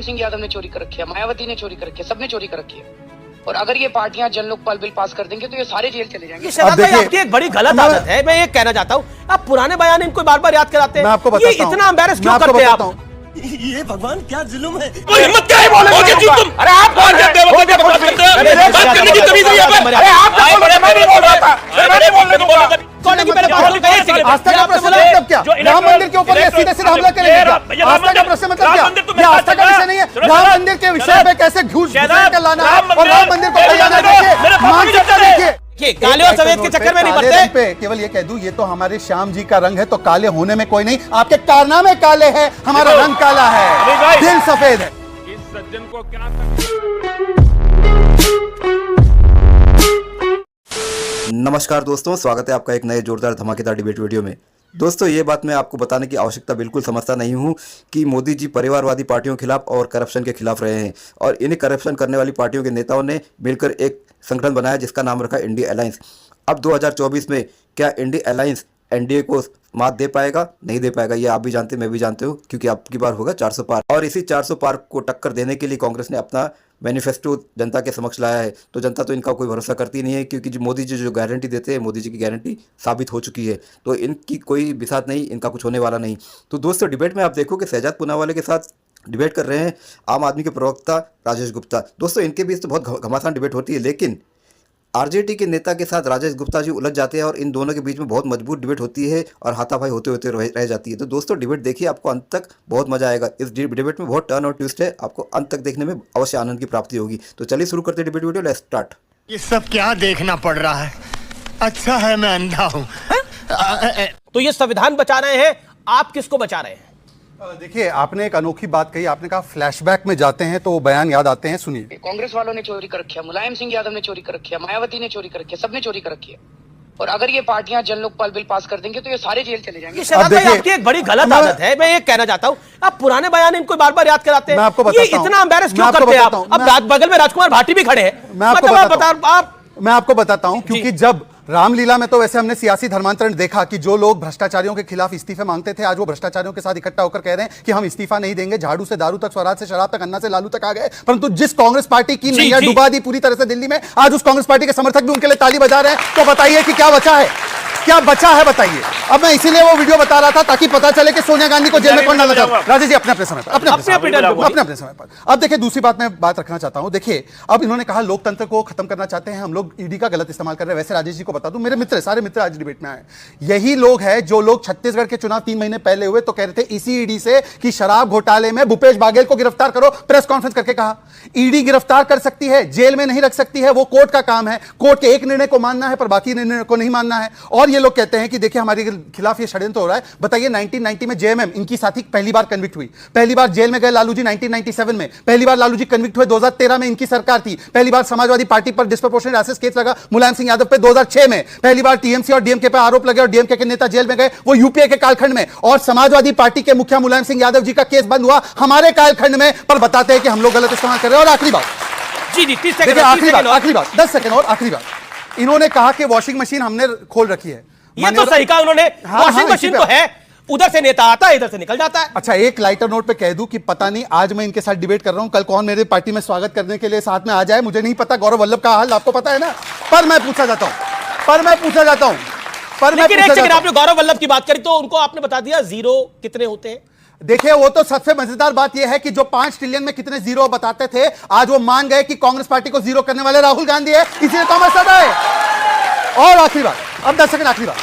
सिंह यादव ने चोरी कर रखी है, मायावती ने चोरी कर रखी है, सबने चोरी कर रखी है। और अगर ये पार्टियां जन लोकपाल बिल पास कर देंगे तो ये सारे जेल चले जाएंगे। शहबाज भाई, आपकी एक बड़ी गलत आदत है, मैं ये कहना चाहता हूँ, आप पुराने बयान इनको बार बार याद कराते हैं। ये इतना एम्बैरेस क्यों करते हैं आप? ये भगवान क्या जुल्म है। तो हिम्मत क्या है बोलने की तुम? अरे आप कौन कहते हो? बात करने की तमीज नहीं है। अरे आप क्या बोल रहे हैं? मैं नहीं बोल रहा था, मैं नहीं बोलने दूंगा। कौन की पहले बात करें? आस्था का प्रश्न मतलब क्या? राम मंदिर के ऊपर सीधे सीधे हमला करेंगे क्या? आस्था का प्रश्न मतलब क्या? ये आस्था का विषय नहीं है। राम मंदिर के विषय पे कैसे घूस कर लाना है और राम मंदिर को बचाना, देखिए मानसिकता देखिए। काले और सफेद के चक्कर में नहीं पड़ते। केवल ये कह दूं, ये तो हमारे श्याम जी का रंग है, तो काले होने में कोई नहीं। आपके कारनामे काले हैं, हमारा रंग काला है, दिल सफेद है। इस सज्जन को क्या नमस्कार दोस्तों, स्वागत है आपका एक नए जोरदार धमाकेदार डिबेट वीडियो में। दोस्तों, ये बात मैं आपको बताने की आवश्यकता बिल्कुल समझता नहीं हूँ कि मोदी जी परिवारवादी पार्टियों के खिलाफ और करप्शन के खिलाफ रहे हैं और इन्हीं करप्शन करने वाली पार्टियों के नेताओं ने मिलकर एक संगठन बनाया जिसका नाम रखा इंडिया अलायंस। अब 2024 में क्या इंडिया अलायंस एनडीए को मात दे पाएगा? नहीं दे पाएगा, ये आप भी जानते, मैं भी जानते हूँ, क्योंकि अब की बार होगा 400 पार। और इसी 400 पार को टक्कर देने के लिए कांग्रेस ने अपना मैनिफेस्टो जनता के समक्ष लाया है। तो जनता तो इनका कोई भरोसा करती नहीं है, क्योंकि जो मोदी जी जो गारंटी देते हैं, मोदी जी की गारंटी साबित हो चुकी है। तो इनकी कोई बिसात नहीं, इनका कुछ होने वाला नहीं। तो दोस्तों, डिबेट में आप देखो कि शहजाद पूनावाला के साथ डिबेट कर रहे हैं आम आदमी के प्रवक्ता राजेश गुप्ता। दोस्तों, इनके बीच तो बहुत घमासान डिबेट होती है, लेकिन आरजेडी के नेता के साथ राजेश गुप्ता जी उलझ जाते हैं और इन दोनों के बीच में बहुत मजबूत डिबेट होती है और हाथापाई होते होते रह जाती है। तो दोस्तों, डिबेट देखिए, आपको अंत तक बहुत मजा आएगा। इस डिबेट में बहुत टर्न और ट्विस्ट है, आपको अंत तक देखने में अवश्य आनंद की प्राप्ति होगी। तो चलिए शुरू करते हैं डिबेट वीडियो, लेट्स स्टार्ट। ये सब क्या देखना पड़ रहा है? अच्छा है मैं अंधा हूँ। तो ये संविधान बचा रहे हैं, आप किसको बचा रहे हैं? देखिए, आपने एक अनोखी बात कही। आपने कहा फ्लैशबैक में जाते हैं तो वो बयान याद आते हैं, सुनिए। कांग्रेस वालों ने चोरी कर रखी है, मुलायम सिंह यादव ने चोरी कर रखी है, मायावती ने चोरी कर रखी है, सबने चोरी कर रखी है। और अगर ये पार्टियां जन लोकपाल बिल पास कर देंगे तो ये सारे जेल चले जाएंगे। शहबाज भाई, आपकी एक बड़ी गलत आदत है, मैं ये कहना चाहता हूँ, आप पुराने बयान इनको बार बार याद कराते हैं। मैं आपको ये इतना एम्बैरेस क्यों करते हैं आप? अब बगल में राजकुमार भाटी भी खड़े हैं। मैं आपको बताता हूँ, क्योंकि जब रामलीला में तो वैसे हमने सियासी धर्मांतरण देखा कि जो लोग भ्रष्टाचारियों के खिलाफ इस्तीफे मांगते थे, आज वो भ्रष्टाचारियों के साथ इकट्ठा होकर कह रहे हैं कि हम इस्तीफा नहीं देंगे। झाड़ू से दारू तक, स्वराज से शराब तक, अन्ना से लालू तक आ गए। परंतु जिस कांग्रेस पार्टी की नैया डुबा दी पूरी तरह से दिल्ली में, आज उस कांग्रेस पार्टी के समर्थक भी उनके लिए ताली बजा रहे हैं। तो बताइए कि क्या बचा है, क्या बचा है, बताइए। अब मैं इसीलिए वो वीडियो बता रहा था ताकि पता चले कि सोनिया गांधी को जेल में कौन डालना चाहता है। राजेश जी, अपने अपने समय पर, अपने समय पर। अब देखिए, दूसरी बात मैं बात रखना चाहता हूं। देखिए, अब इन्होंने कहा लोकतंत्र को खत्म करना चाहते हैं, हम लोग ईडी का गलत इस्तेमाल कर रहे हैं। वैसे राजेश जी को बता दूं, मेरे मित्र, सारे मित्र आज डिबेट में आए, यही लोग हैं जो लोग छत्तीसगढ़ के चुनाव 3 महीने पहले हुए तो कह रहे थे इसी ईडी से कि शराब घोटाले में भूपेश बाघेल को गिरफ्तार करो। प्रेस कॉन्फ्रेंस करके कहा ईडी गिरफ्तार कर सकती है, जेल में नहीं रख सकती है, वो कोर्ट का काम है। कोर्ट के एक निर्णय को मानना है पर बाकी निर्णय को नहीं मानना है। और ये लोग कहते हैं कि देखिए हमारे खिलाफ ये षड्यंत्र हो रहा है। बताइए, 1990 में जेएमएम, इनकी साथी पहली बार कन्विक्ट हुई, पहली बार जेल में गए लालू जी 1997 में, पहली बार लालू जी कन्विक्ट हुए 2013 में, इनकी सरकार थी। पहली बार समाजवादी पार्टी पर डिस्प्रोपोर्शनेट एसेस केस लगा मुलायम सिंह यादव पे 2006 में, पहली बार टीएमसी और डीएमके पर आरोप लगे और डीएमके के नेता जेल में गए, वो यूपीए के कालखंड में। और समाजवादी पार्टी के मुखिया मुलायम सिंह यादव जी का केस बंद हुआ हमारे कालखंड में। पर बताते हैं कि हम लोग गलत इस्तेमाल कर रहे हैं। और आखिरी बात, आखिरी बात 10 सेकंड और आखिरी बात, इन्होंने कहा कि वॉशिंग मशीन हमने खोल रखी है। ये तो सही कहा उन्होंने, वॉशिंग मशीन तो है, उधर से नेता आता है, इधर से निकल जाता है। अच्छा, एक लाइटर नोट पे कह दूं कि पता नहीं आज मैं इनके साथ डिबेट कर रहा हूं, कल कौन मेरे पार्टी में स्वागत करने के लिए साथ में आ जाए, मुझे नहीं पता। गौरव वल्लभ का हाल आपको पता है ना। पर मैं पूछा जाता हूं लेकिन एक सेकंड, आपने गौरव वल्लभ की बात करी तो उनको आपने बता दिया जीरो कितने होते हैं। देखिए, वो तो सबसे मजेदार बात यह है कि जो 5 ट्रिलियन में कितने जीरो बताते थे, आज वो मान गए कि कांग्रेस पार्टी को जीरो करने वाले राहुल गांधी है, इसलिए कांग्रेस सदा है। और आखिरी बात, अब 10 सेकंड आखिरी बात,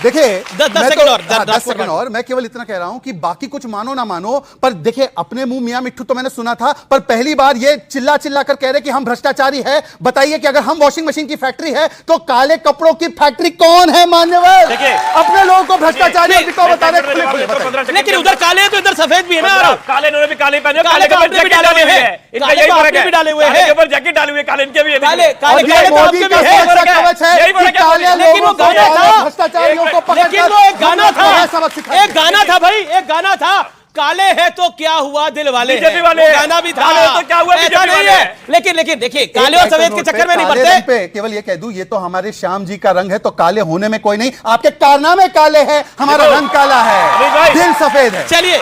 देखिए 10 सेकंड और मैं केवल इतना कह रहा हूं कि बाकी कुछ मानो ना मानो, पर देखिए अपने मुंह मियां मिट्ठू तो मैंने सुना था, पर पहली बार ये चिल्ला चिल्ला कर कह रहे कि हम भ्रष्टाचारी है। बताइए कि अगर हम वॉशिंग मशीन की फैक्ट्री है तो काले कपड़ों की फैक्ट्री कौन है? मान्यवर अपने लोगों को भ्रष्टाचारी बता रहे, लेकिन उधर काले है तो इधर सफेद भी है ना। काले इन्होंने भी काले पहने, काले कपड़े भी डाले हुए हैं, इनका यही फर्क है, भी डाले हुए हैं, ऊपर जैकेट डाले हुए काले, इनके भी है काले मोदी का कवच है कि काले लोगों को भ्रष्टाचारियों को पकड़। एक गाना था भाई, एक गाना था, काले है तो क्या हुआ दिल वाले, बीजेपी वाले गाना भी था, तो क्या हुआ बीजेपी वाले। लेकिन देखिए, काले और सफेद के चक्कर में नहीं पड़ते। केवल ये कह दूं, ये तो हमारे श्याम जी का रंग है, तो काले होने में कोई नहीं। आपके कारनामे काले हैं, हमारा रंग काला है, दिल सफेद है। चलिए,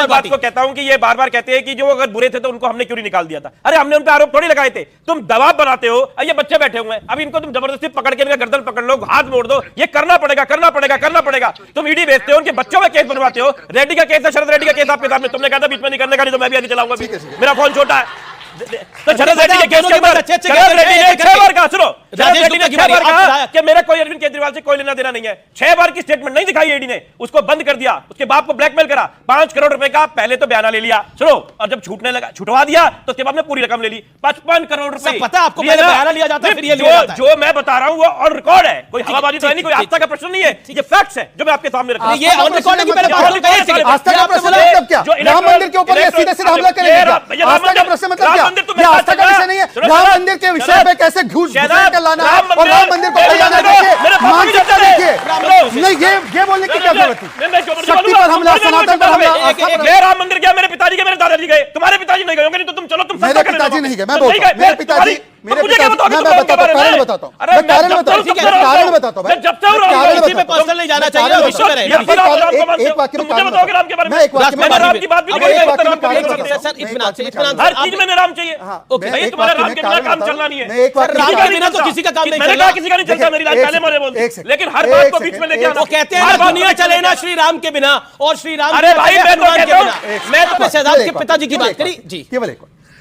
बात को कहता हूं कि ये बार बार कहते हैं कि जो अगर बुरे थे तो उनको हमने क्यों नहीं निकाल दिया था। अरे हमने उन पे आरोप थोड़ी लगाए थे, तुम दबाव बनाते हो। ये बच्चे बैठे हुए हैं, अब इनको तुम जबरदस्ती पकड़ के इनका गर्दन पकड़ लो, हाथ मोड़ दो, ये करना पड़ेगा करना पड़ेगा करना पड़ेगा। तुम ईडी भेजते हो, उनके बच्चों का केस बनवाते हो। रेड्डी का केस है, शरद रेड्डी का केस आपके सामने, तुमने कहा था बीच में नहीं करने का, नहीं तो मैं भी आगे चलाऊंगा, मेरा फोन छोटा है। तो शरद रेड्डी के केस के ऊपर शरद रेड्डी ने 6 बार कहा, सुनो, शरद रेड्डी ने 6 बार कहा कि मेरा कोई अरविंद केजरीवाल से कोई लेना देना नहीं है। 6 बार की स्टेटमेंट नहीं दिखाई ईडी ने, उसको बंद कर दिया, उसके बाप को ब्लैकमेल करा, 5 करोड़ रुपए का पहले तो बयाना ले लिया, सुनो, और जब छूटने लगा, छुटवा दिया तो उसके बाद में पूरी रकम ले ली, 55 करोड़ रुपए। पता है आपको, पहले बयाना लिया जाता है, फिर ये लिया जाता है। जो मैं बता रहा हूं वो ऑन रिकॉर्ड है, कोई हवाबाजी तो नहीं, कोई आस्था का प्रश्न नहीं है, ये फैक्ट्स है जो मैं आपके सामने रख रहा हूं। ये ऑन रिकॉर्ड है कि पहले आस्था का प्रश्न मतलब क्या? राम मंदिर के ऊपर सीधे सीधे हमला करेंगे? आस्था का प्रश्न मतलब क्या? आस्था का विषय नहीं है। राम मंदिर के विषय पे कैसे घूस कर लाना और राम मंदिर को बचाना, देखिए मानसिकता देखिए। नहीं, ये बोलने की क्या जरूरत थी? शक्ति पर हमला, सनातन पर हमला। राम मंदिर गया, मेरे पिताजी गए, मेरे दादाजी गए, तुम्हारे पिताजी नहीं गए होंगे, नहीं तो तुम चलो, तुम मेरे पिताजी नहीं गए, मैं बोलता हूं मेरे पिताजी, मैं बताता हूं, कारण बताता हूं, मैं कारण बताता हूं, कारण बताता हूं, जब तक किसी पे पर्सनल नहीं जाना चाहिए, विषय में रहेगा। एक वाक्य में कारण बताओ, राम के बारे में, मैं एक वाक्य में राम की बात भी नहीं करता, सर इत्मीनान से, इत्मीनान हर चीज में राम चाहिए। भाई तुम्हारा राम के बिना काम चलना नहीं है, राम के बिना तो किसी का काम नहीं मैंने चलना। कहा किसी का नहीं चलता, मेरी लाइन पहले मारे बोलते, लेकिन हर बात को बीच में लेके आना। वो कहते हैं ना दुनिया चले ना श्री राम के बिना, और श्री राम अरे भाई मैं तो कहता हूं, मैं तो शहजाद के पिताजी की बात करी जी। केवल एक,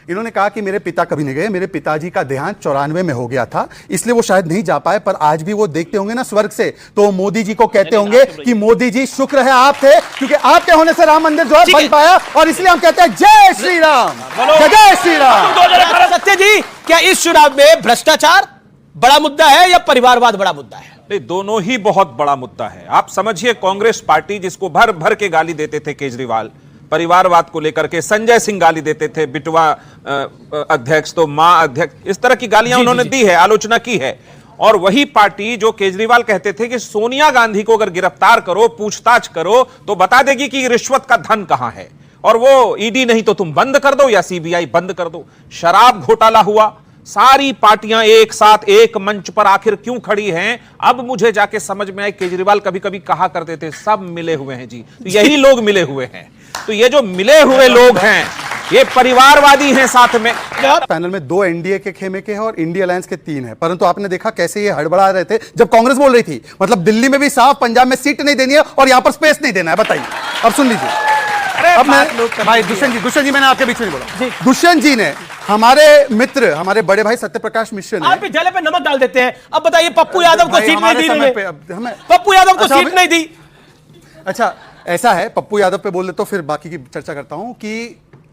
इन्होंने कहा कि मेरे पिता कभी नहीं गए, मेरे पिताजी का देहांत 94 में हो गया था, इसलिए वो शायद नहीं जा पाए, पर आज भी वो देखते होंगे ना स्वर्ग से, तो मोदी जी को कहते होंगे कि मोदी जी शुक्र है आप थे, क्योंकि आपके होने से राम मंदिर जो है बन पाया, और इसलिए हम कहते हैं जय श्री राम, जय श्री राम। सत्य जी, क्या इस चुनाव में भ्रष्टाचार बड़ा मुद्दा है या परिवारवाद बड़ा मुद्दा है? नहीं, दोनों ही बहुत बड़ा मुद्दा है। आप समझिए, कांग्रेस पार्टी जिसको भर भर के गाली देते थे केजरीवाल, परिवारवाद को लेकर के संजय सिंह गाली देते थे, बिटवा अध्यक्ष तो मां अध्यक्ष, इस तरह की गालियां उन्होंने दी है, आलोचना की है। और वही पार्टी जो केजरीवाल कहते थे कि सोनिया गांधी को अगर गिरफ्तार करो, पूछताछ करो, तो बता देगी कि रिश्वत का धन कहां है, और वो ईडी नहीं तो तुम बंद कर दो या सीबीआई बंद कर दो। शराब घोटाला हुआ, सारी पार्टियां एक साथ एक मंच पर आखिर क्यों खड़ी हैं? अब मुझे जाके समझ में आया, केजरीवाल कभी कभी कहा करते थे सब मिले हुए हैं जी, तो यही लोग मिले हुए हैं। तो ये जो मिले हुए लोग हैं, ये परिवारवादी हैं साथ में। पैनल में 2 एनडीए के खेमे के हैं और इंडिया अलायंस के 3 हैं, परंतु आपने देखा कैसे ये हड़बड़ा रहे थे जब कांग्रेस बोल रही थी, मतलब दिल्ली में भी साफ, पंजाब में सीट नहीं देनी है और यहां पर स्पेस नहीं देना है। बताइए, अब सुन लीजिए। अब मैं भाई दुष्यंत जी मैंने आपके बीच में बोला, दुष्यंत जी ने हमारे मित्र, हमारे बड़े भाई सत्यप्रकाश मिश्र ने, आप भी जले पे नमक डाल देते हैं। अब बताइए, पप्पू यादव को सीट नहीं दी, पप्पू यादव को सीट नहीं दी। अच्छा, ऐसा है, पप्पू यादव पे बोल दे तो फिर बाकी की चर्चा करता हूं कि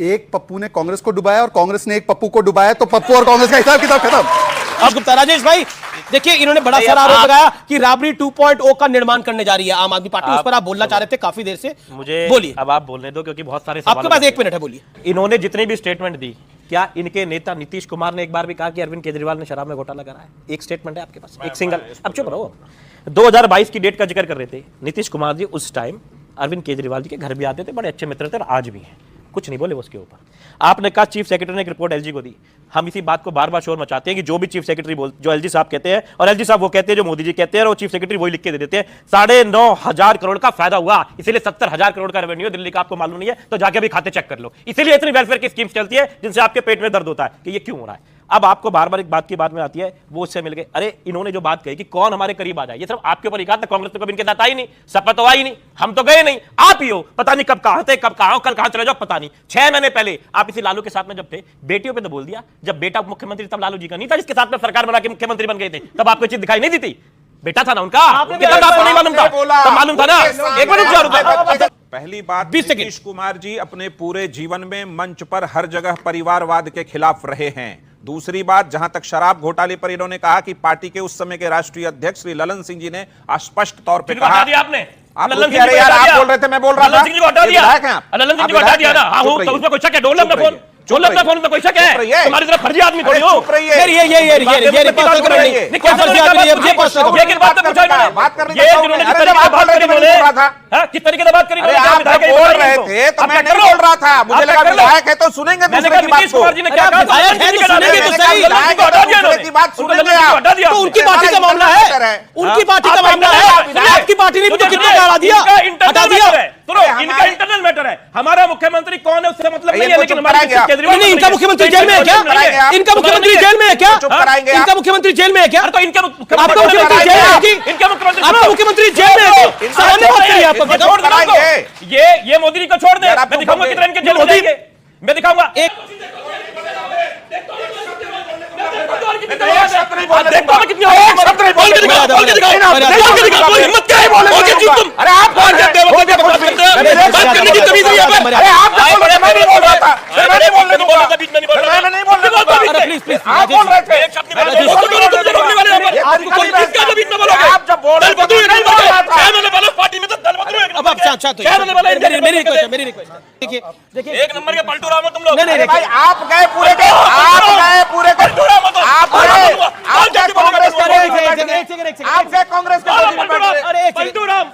एक पप्पू ने कांग्रेस को डुबाया और कांग्रेस ने एक पप्पू को डुबाया, तो पप्पू और कांग्रेस का हिसाब किताब खत्म। अब गुप्ता राजेश भाई देखिए, इन्होंने बड़ा सारा आरोप लगाया कि राबड़ी 2.0 का निर्माण करने जा रही है आम आदमी पार्टी, उस पर आप बोलना चाह रहे थे काफी देर से, मुझे बोलिए। अब आप बोलने दो, क्योंकि बहुत सारे आपके पास 1 मिनट है, बोलिए। इन्होंने जितनी भी स्टेटमेंट दी, क्या इनके नेता नीतीश कुमार ने एक बार भी कहा कि अरविंद केजरीवाल ने शराब में घोटाला करा है? एक स्टेटमेंट है आपके पास, एक सिंगल। अब चुप रहो। 2022 की डेट का जिक्र कर रहे थे नीतीश कुमार जी, उस टाइम अरविंद केजरीवाल जी के घर भी आते थे, बड़े अच्छे मित्र थे और आज भी हैं, कुछ नहीं बोले उसके ऊपर। आपने कहा चीफ सेक्रेटरी ने एक रिपोर्ट एलजी को दी, हम इसी बात को बार बार शोर मचाते हैं कि जो भी चीफ सेक्रेटरी जो एलजी साहब कहते हैं, और एलजी साहब वो कहते हैं जो मोदी जी कहते हैं, और वो चीफ सेक्रेटरी वही लिख के दे देते हैं। 9,500 करोड़ का फायदा हुआ, इसीलिए 70,000 करोड़ का रेवेन्यू दिल्ली का, आपको मालूम नहीं है तो जाके भी खाते चेक कर लो। इसीलिए इतनी वेलफेयर की स्कीम्स चलती है जिनसे आपके पेट में दर्द होता है कि ये क्यों हो रहा है। अब आपको बार बार एक बात की बात में आती है, वो उससे मिल गए। अरे इन्होंने जो बात कही कि कौन हमारे करीब आ जाए, ये सिर्फ आपके ऊपर ही कहा था, कांग्रेस तो कभी इनके साथ आई नहीं, सपा तो आई नहीं, हम तो गए नहीं, आप ही हो, पता नहीं कब कहां थे, कब कहां हो, कल कहां चले जाओ पता नहीं। 6 महीने पहले आप इसी लालू के साथ में जब थे, बेटियों पे तो बोल दिया, जब बेटा मुख्यमंत्री तब लालू जी का नहीं था, जिसके साथ में सरकार बना के मुख्यमंत्री बन गए थे, तब आपको चीज दिखाई नहीं दी थी? बेटा था ना उनका, आपको नहीं मालूम था? तब मालूम था ना। एक मिनट, पहली बात, नीतीश कुमार जी अपने पूरे जीवन में मंच पर हर जगह परिवारवाद के खिलाफ रहे हैं। दूसरी बात, जहां तक शराब घोटाले पर इन्होंने कहा कि पार्टी के उस समय के राष्ट्रीय अध्यक्ष श्री ललन सिंह जी ने स्पष्ट तौर पर कहा, आपने आप बोल रहे थे, मैं बोल रहा था, ललन सिंह जी को हटा दिया ना। हाँ, तो उसमें कोई शक है? डोल फोन बोलो अपना फोन पे, कोई शक है? तुम्हारी तरह फर्जी आदमी थोड़ी हो। चुप रहिए। ये पर्सनल कमेंट नहीं, ये पर्सनल आदमी नहीं, ये पर्सनल कमेंट। लेकिन बात तो पूछा इन्होंने, बात करने ये का जिन्होंने अरे जिस जब तरीके आप से बात करी बोल इन्होंने, रहा था, हाँ, किस तरीके से बात करी अरे इन्होंने, आप विधायक जब है, बोल इनको। रहे थे तो अब मैं क्या नहीं कर लो? बोल रहा था, मुझे अब लगा क्या कर लो? विधायक है तो सुनेंगे मैंने दूसरे कहा की बात नीतीश को। कुमार जी ने क्या कहा? विधायक है तो सुनेंगे तो सही। उनको हटा दिया दूसरे की बात उनको सुनेंगे आप। हटा दिया तो आपने। उनकी पार्टी का मामला है, उनकी पार्टी का मामला है, आपकी पार्टी ने भी तो कितना गाला दिया, हटा दिया। सुनो, इनका इंटरनल मैटर है, हमारा मुख्यमंत्री कौन है उससे मतलब नहीं है, लेकिन हमारे कराएंगे आप। केजरीवाल नहीं, इनका मुख्यमंत्री जेल में है क्या? इनका मुख्यमंत्री जेल में है क्या? चुप कराएंगे आप। इनका मुख्यमंत्री जेल में है क्या? तो इनका आपका मुख्यमंत्री जेल में है कि? इनका मुख्यमंत्री आपका मुख्यमंत्री जेल में है कि? सामान्य बात करिए आप। इनको छोड़ कराएंगे। ये मोदी जी को छोड़ दे, यार, आप मैं दिखाऊंगा तो कितना इनके जेल में मोदी- जाएंगे, मैं दिखाऊंगा। एक देखो मैं कितनी बोल के दिखाओ, बोल के दिखाओ, बोल के दिखाओ, बोल हिम्मत क्या है बोल के जीत तुम। अरे आप बात करते की तमीज नहीं है। अरे आप जब बोल रहे थे, मैं नहीं बोल रहा था, मैं नहीं बोलने दूंगा। बीच में नहीं बोल रहा, मैं नहीं बोलने दूंगा। अरे प्लीज प्लीज आप बोल रहे थे, एक शब्द नहीं बोल रहे, आपको कोई इसका जो बीच में बोलोगे, आप जब बोल रहे दल बदलू थे, नहीं मैं बोल रहा बोले, था। कहने वाले पार्टी में तो दल बदलू एक अब आप शांत शांत कहने वाले होइए। मेरी रिक्वेस्ट है, मेरी रिक्वेस्ट है। देखिए देखिए एक नंबर के पलटू राम हो तुम लोग। नहीं, नहीं, भाई आप गए पूरे के, आप गए पूरे के, आप गए, आप गए कांग्रेस के अरे, गोदी में एक बैठने। सेकंड, एक सेकंड। आप गए कांग्रेस के गोदी में बैठने। अरे एक सेकंड। पलटू राम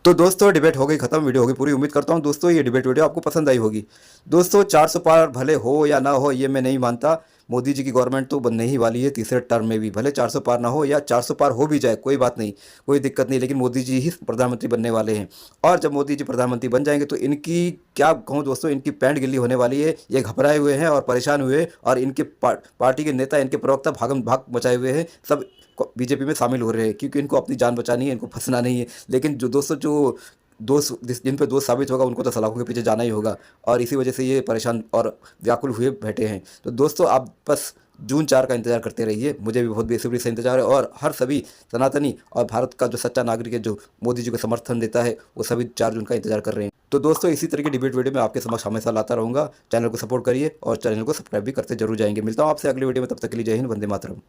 तो दोस्तों डिबेट हो गई खत्म, वीडियो होगी पूरी। उम्मीद करता हूं दोस्तों ये डिबेट वीडियो आपको पसंद आई होगी। दोस्तों 400 पार भले हो या ना हो ये मैं नहीं मानता, मोदी जी की गवर्नमेंट तो बनने ही वाली है तीसरे टर्म में भी। भले 400 पार ना हो या 400 पार हो भी जाए कोई बात नहीं, कोई दिक्कत नहीं, लेकिन मोदी जी ही प्रधानमंत्री बनने वाले हैं। और जब मोदी जी प्रधानमंत्री बन जाएंगे तो इनकी क्या कहूँ दोस्तों, इनकी पैंट गिल्ली होने वाली है। ये घबराए हुए हैं और परेशान हुए हैं, और इनके पार्टी के नेता, इनके प्रवक्ता भागम भाग मचाए हुए हैं, सब बीजेपी में शामिल हो रहे हैं, क्योंकि इनको अपनी जान बचानी है, इनको फंसना नहीं है। लेकिन जो दोस्तों जो दोस्त जिन पे दोस्त साबित होगा उनको तो सलाखों के पीछे जाना ही होगा, और इसी वजह से ये परेशान और व्याकुल हुए बैठे हैं। तो दोस्तों आप बस जून 4 का इंतजार करते रहिए, मुझे भी बहुत बेसब्री से इंतजार है। और हर सभी सनातनी और भारत का जो सच्चा नागरिक है जो मोदी जी को समर्थन देता है, वो सभी 4 जून का इंतजार कर रहे हैं। तो दोस्तों इसी तरह की डिबेट वीडियो में आपके समक्ष हमेशा लाता रहूँगा। चैनल को सपोर्ट करिए और चैनल को सब्सक्राइब भी करते जरूर जाएंगे। मिलता हूँ आपसे अगली वीडियो में, तब तक के लिए जय हिंद, वंदे मातरम।